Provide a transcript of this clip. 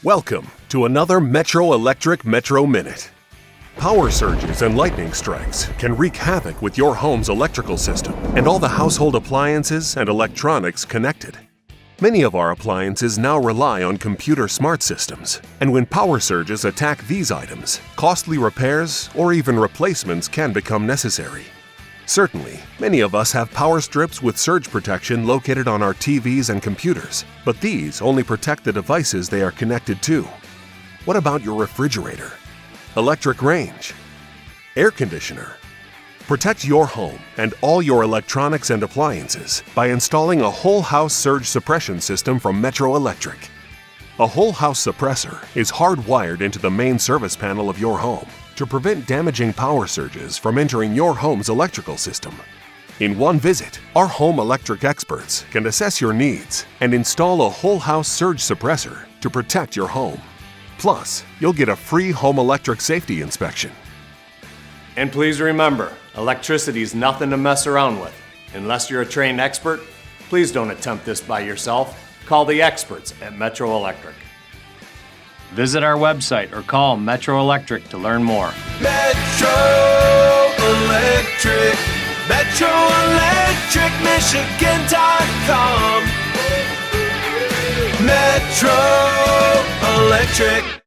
Welcome to another Metro Electric Metro Minute. Power surges and lightning strikes can wreak havoc with your home's electrical system and all the household appliances and electronics connected. Many of our appliances now rely on computer smart systems, and when power surges attack these items, costly repairs or even replacements can become necessary. Certainly, many of us have power strips with surge protection located on our TVs and computers, but these only protect the devices they are connected to. What about your refrigerator, electric range, air conditioner? Protect your home and all your electronics and appliances by installing a whole house surge suppression system from Metro Electric. A whole house suppressor is hardwired into the main service panel of your home to prevent damaging power surges from entering your home's electrical system. In one visit, our home electric experts can assess your needs and install a whole house surge suppressor to protect your home. Plus, you'll get a free home electric safety inspection. And please remember, electricity is nothing to mess around with. Unless you're a trained expert, please don't attempt this by yourself. Call the experts at Metro Electric. Visit our website or call Metro Electric to learn more. Metro Electric, MetroElectricMichigan.com. Metro Electric.